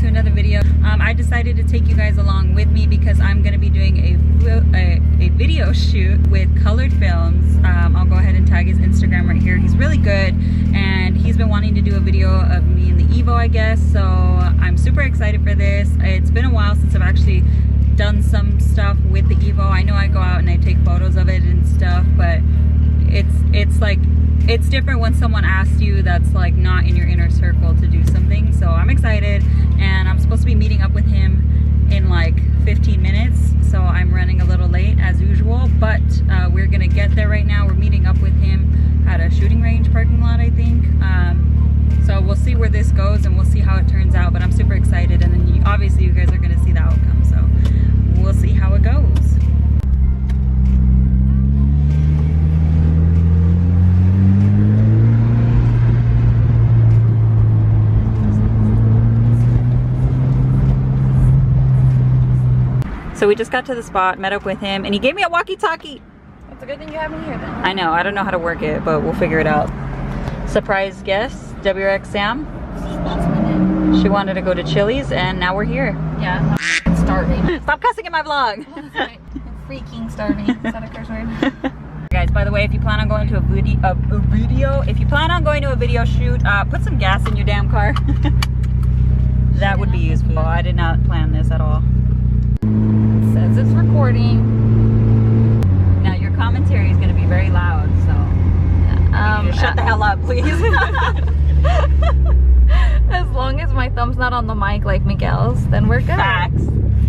to another video. I decided to take you guys along with me because I'm going to be doing a video shoot with Colored Films. I'll go ahead and tag his Instagram right here. He's really good, and he's been wanting to do a video of me in the EVO, I guess. So I'm super excited for this. It's been a while since I've actually done some stuff with the EVO. I know I go out and I take photos of it and stuff, but it's like, it's different when someone asks you that's like not in your inner circle to do something. So I'm excited, and I'm supposed to be meeting up with him in like 15 minutes. So I'm running a little late as usual, but we're gonna get there right now. We're meeting up with him at a shooting range parking lot, I think. So we'll see where this goes and we'll see how it turns out, but I'm super excited. And then obviously you guys are gonna see the outcome. So we'll see how it goes. So we just got to the spot, met up with him, and he gave me a walkie-talkie. That's a good thing you have me here then. I know, I don't know how to work it, but we'll figure it out. Surprise guest, WRX Sam. She wanted to go to Chili's, and now we're here. Yeah, I'm starving. Stop cussing in my vlog. Oh, that's right. I'm freaking starving. Is that a curse word? Guys, by the way, if you plan on going to if you plan on going to a video shoot, put some gas in your damn car. That would be useful. I did not plan this at all. It says it's recording. Now your commentary is going to be very loud, so shut the hell up, please. As long as my thumb's not on the mic like Miguel's, then we're good. Facts.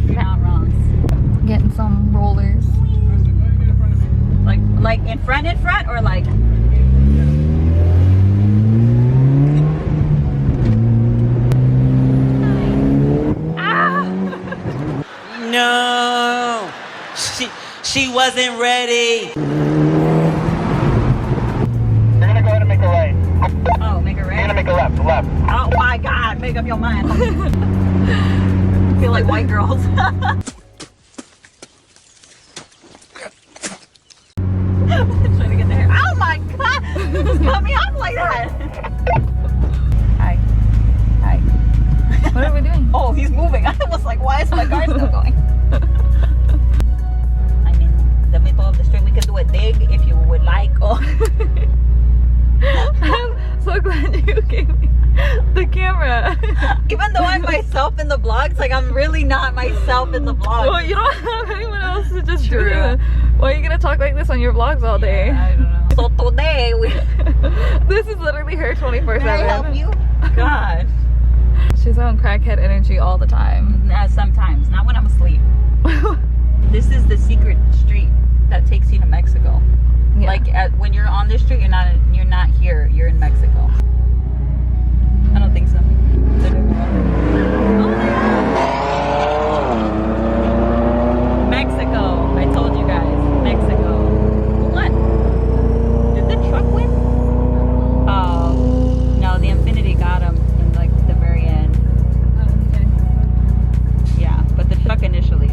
You're not wrong. Getting some rollers. Like in front, or like? No, she wasn't ready. You're gonna go ahead and make a right. Oh, make a right. You're gonna make a left, left. Oh my God, make up your mind. Feel like white girls. Trying to get there. Oh my God, just cut me off like that. Hi. Hi. What are we doing? Oh, he's moving. I was like, why is my car still going? I'm in the middle of the street. We could do a dig if you would like. Oh. I'm so glad you gave me the camera. Even though I'm myself in the vlogs, like I'm really not myself in the vlogs. Well, you don't have anyone else to just do it. Why are you gonna talk like this on your vlogs all day? Yeah, I don't know. So today we. This is literally her 24/7. Can I help you? God. She's on crackhead energy all the time. Sometimes, not when I'm asleep. This is the secret street that takes you to Mexico. Yeah. Like when you're on this street, you're not here. You're in Mexico. I don't think so. Mexico. I told you guys. Mexico. What? Did the truck win? Oh no, the Infinity got him in like the very end. Yeah, but the truck initially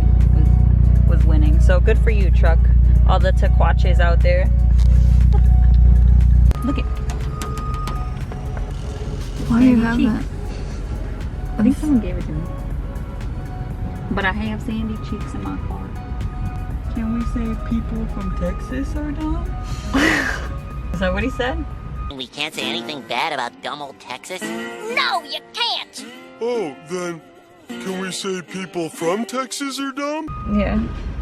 was winning. So good for you, truck. All the Tequaches out there. Look at. Why do you have cheek. that? I think someone gave it to me. But I have sandy cheeks in my car. Can we say people from Texas are dumb? Is that what he said? We can't say anything bad about dumb old Texas. No, you can't. Oh, then can we say people from Texas are dumb? Yeah,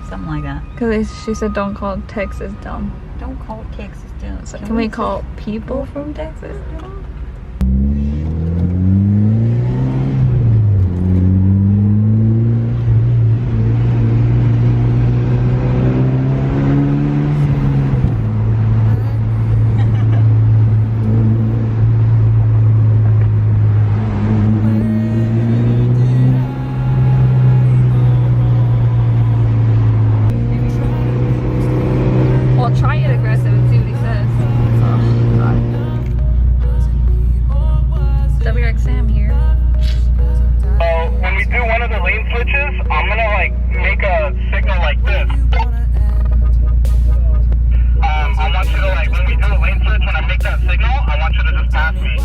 Something like that. because she said don't call Texas dumb. Don't call Texas dumb. So can we call people from Texas dumb? Well, try it aggressive and see what he says. Oh, God. WRX Sam here. When we do one of the lane switches, I'm gonna like make a signal like this. I want you to like, when we do a lane switch, when I make that signal, I want you to just pass me.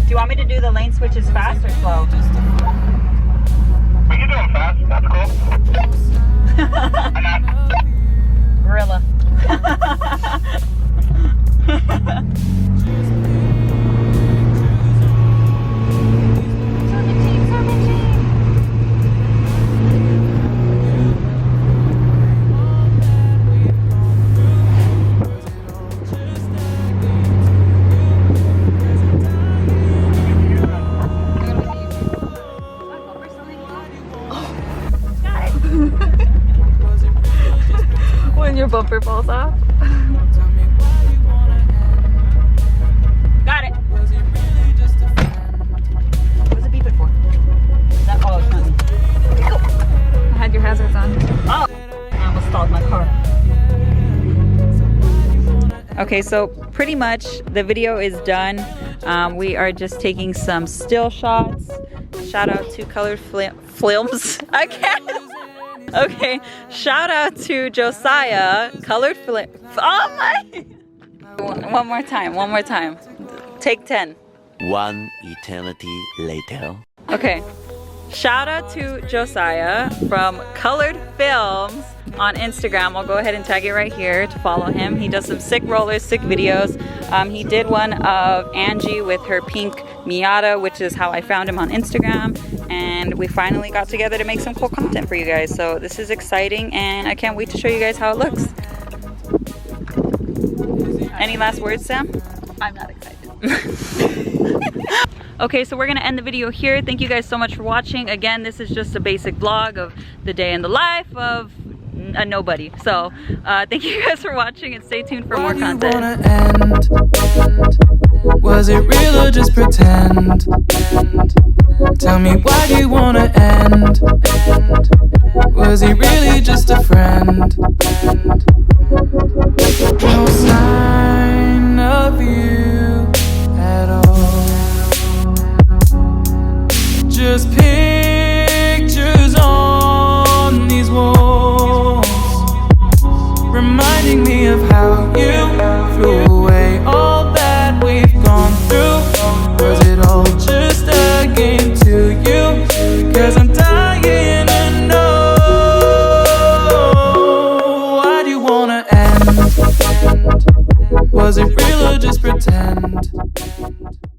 Do you you want me to do the lane switches fast or slow? We can do them fast. That's cool. Gorilla. When your bumper falls off. Got it. What's it beeping for? That, oh, it's not me. I had your hazards on. Oh, I almost stalled my car. Okay, so pretty much the video is done. We are just taking some still shots. Shout out to Colored Films. I can't. Okay, shout out to Josiah, Colored Film. Oh my! One more time. Take 10. One eternity later. Okay, shout out to Josiah from Colored Films on Instagram. I'll go ahead and tag it right here to follow him. He does some sick rollers, sick videos. He did one of Angie with her pink Miata, which is how I found him on Instagram. And we finally got together to make some cool content for you guys. So this is exciting and I can't wait to show you guys how it looks. Any last words, Sam? I'm not excited. Okay, so we're gonna end the video here. Thank you guys so much for watching. Again, this is just a basic vlog of the day in the life of a nobody. So thank you guys for watching and stay tuned for more content. Was it real or just pretend? Tell me, why do you wanna end? Was he really just a friend? No sign of you at all. Just pictures on these walls, reminding me of how you threw away all that we've gone through. Was it all just a game to you? Cause I'm dying to know, why do you wanna end? Was it real or just pretend?